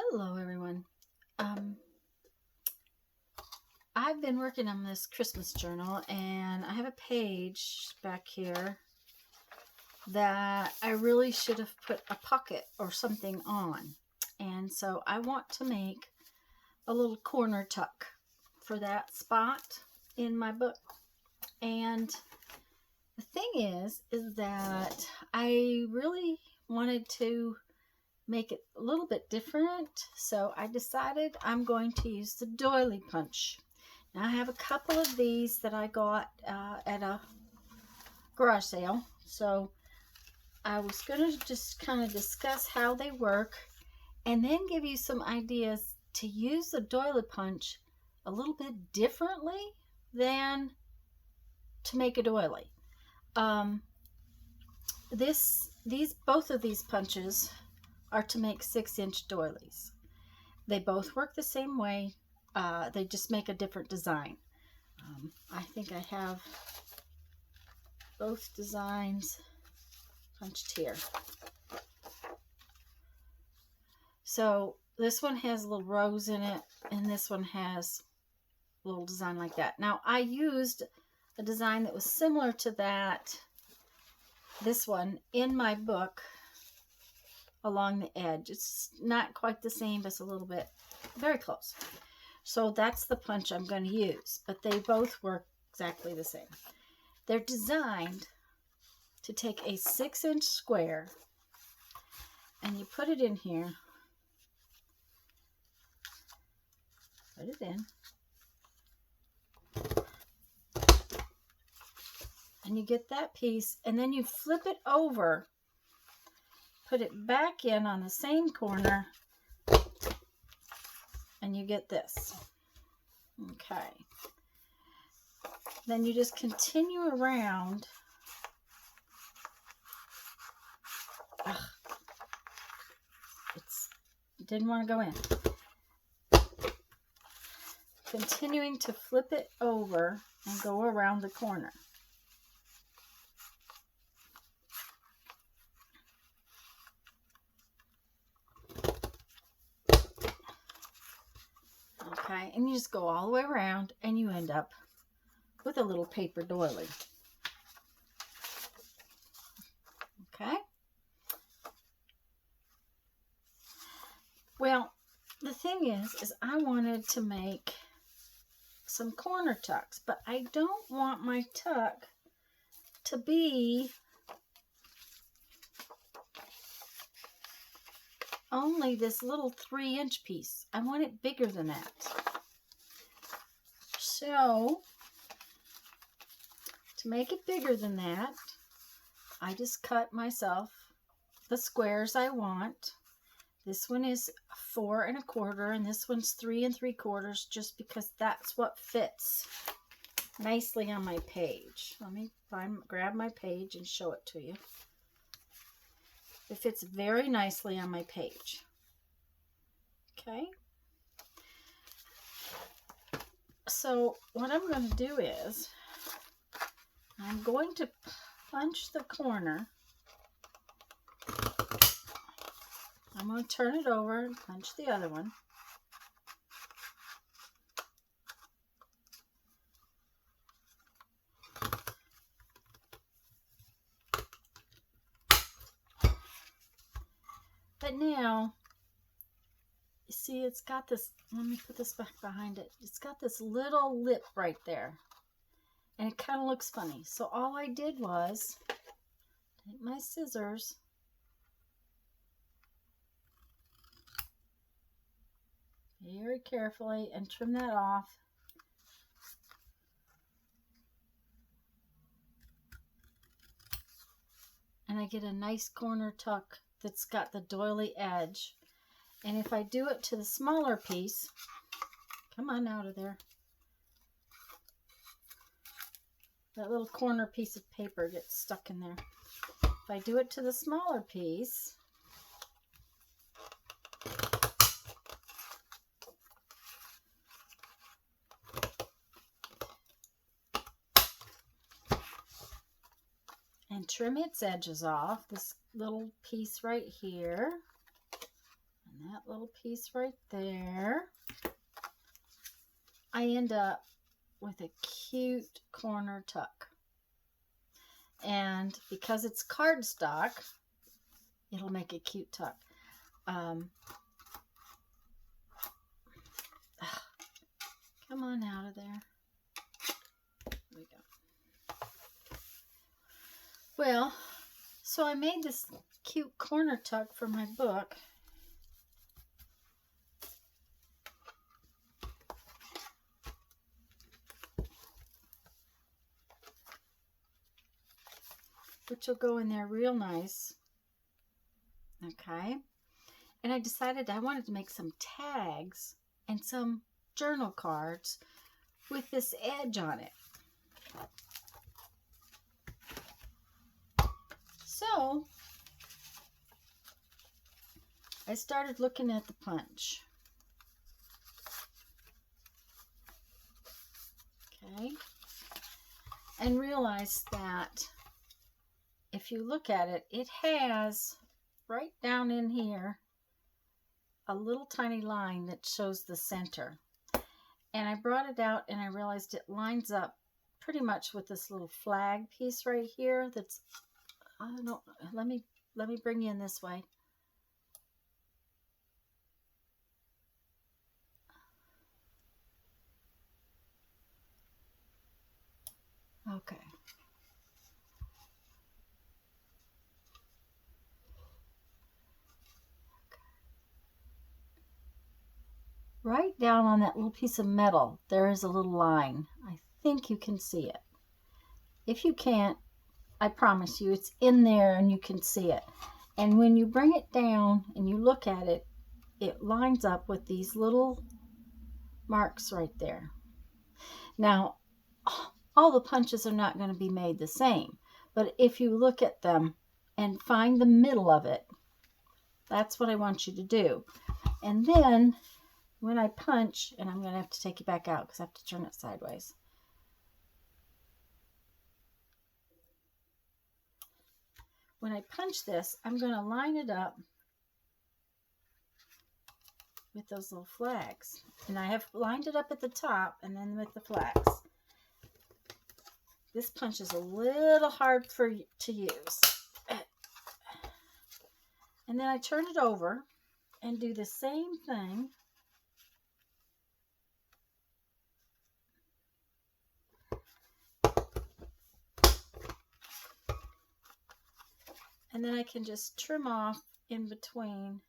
Hello everyone. I've been working on this Christmas journal and I have a page back here that I really should have put a pocket or something on. And so I want to make a little corner tuck for that spot in my book. And the thing is that I really wanted to make it a little bit different, so I decided I'm going to use the doily punch. Now I have a couple of these that I got at a garage sale, so I was going to just kind of discuss how they work and then give you some ideas to use the doily punch a little bit differently than to make a doily. Both of these punches are to make 6-inch doilies. They both work the same way. They just make a different design. I think I have both designs punched here. So this one has a little rose in it, and this one has a little design like that. Now I used a design that was similar to this one in my book along the edge. It's not quite the same, but it's a little bit very close. So that's the punch I'm going to use, but they both work exactly the same. They're designed to take a 6-inch square and you put it in here, put it in, and you get that piece, and then you flip it over, put it back in on the same corner, and you get this. Okay. Then you just continue around. It didn't want to go in. Continuing to flip it over and go around the corner. Okay, and you just go all the way around and you end up with a little paper doily. Okay. Well, the thing is I wanted to make some corner tucks, but I don't want my tuck to be only this little 3-inch piece. I want it bigger than that. So to make it bigger than that, I just cut myself the squares I want. This one is 4 1/4 and this one's 3 3/4, just because that's what fits nicely on my page. Let me grab my page and show it to you. It fits very nicely on my page. Okay. So what I'm going to do is I'm going to punch the corner. I'm going to turn it over and punch the other one. But now, you see, it's got this, let me put this back behind it. It's got this little lip right there. And it kind of looks funny. So all I did was take my scissors very carefully and trim that off. And I get a nice corner tuck that's got the doily edge. And if I do it to the smaller piece, come on out of there. That little corner piece of paper gets stuck in there. If I do it to the smaller piece, and trim its edges off, this little piece right here, and that little piece right there, I end up with a cute corner tuck. And because it's cardstock, it'll make a cute tuck. Come on out of there. There we go. Well, so I made this cute corner tuck for my book. Which will go in there real nice. Okay. And I decided I wanted to make some tags and some journal cards with this edge on it. So I started looking at the punch. Okay. And realized that if you look at it, it has right down in here a little tiny line that shows the center. And I brought it out and I realized it lines up pretty much with this little flag piece right here that's, I don't know, let me bring you in this way. Okay. Right down on that little piece of metal, there is a little line. I think you can see it. If you can't, I promise you it's in there and you can see it. And when you bring it down and you look at it, it lines up with these little marks right there. Now, all the punches are not going to be made the same, but if you look at them and find the middle of it, that's what I want you to do. And then when I punch, and I'm going to have to take you back out because I have to turn it sideways. When I punch this, I'm going to line it up with those little flags. And I have lined it up at the top and then with the flags. This punch is a little hard to use. And then I turn it over and do the same thing. And then I can just trim off in between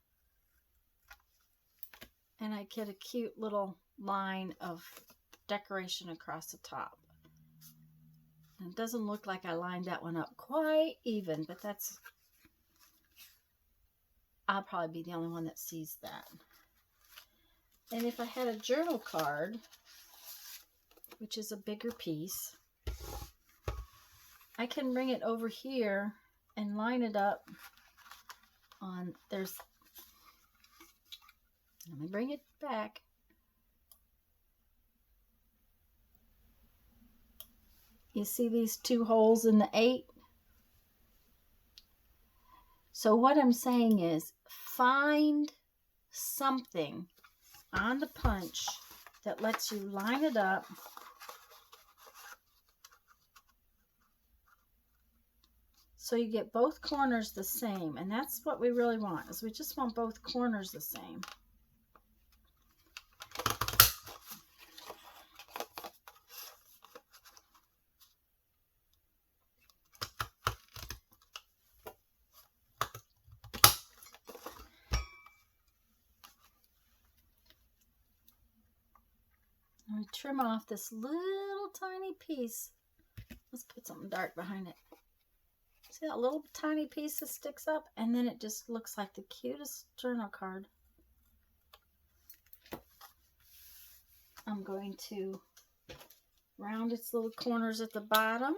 and I get a cute little line of decoration across the top. And it doesn't look like I lined that one up quite even, but that's, I'll probably be the only one that sees that. And if I had a journal card, which is a bigger piece, I can bring it over here and line it up on, let me bring it back. You see these two holes in the 8? So what I'm saying is find something on the punch that lets you line it up so you get both corners the same. And that's what we really want, is we just want both corners the same. And we trim off this little tiny piece. Let's put something dark behind it. See that little tiny piece that sticks up? And then it just looks like the cutest journal card. I'm going to round its little corners at the bottom.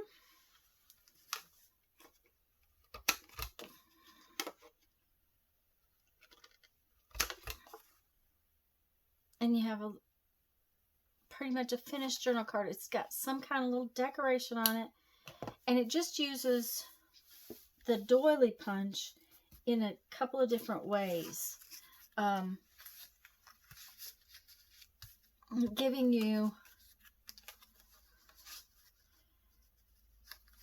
And you have a pretty much a finished journal card. It's got some kind of little decoration on it. And it just uses the doily punch in a couple of different ways. giving you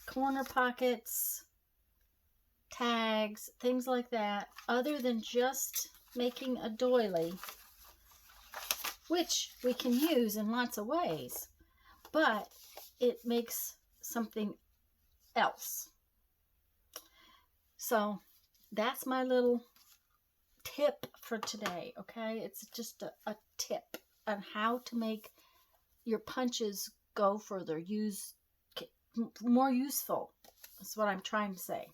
corner pockets, tags, things like that, other than just making a doily, which we can use in lots of ways, but it makes something else. So that's my little tip for today, okay? It's just a tip on how to make your punches go further, more useful. That's what I'm trying to say.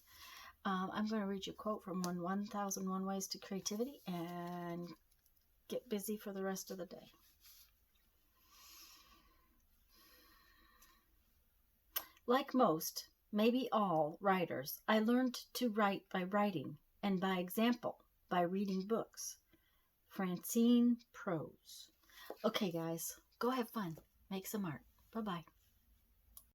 I'm going to read you a quote from 1001 Ways to Creativity and get busy for the rest of the day. Like most, maybe all writers, I learned to write by writing and by example, by reading books. Francine Prose. Okay, guys, go have fun. Make some art. Bye-bye.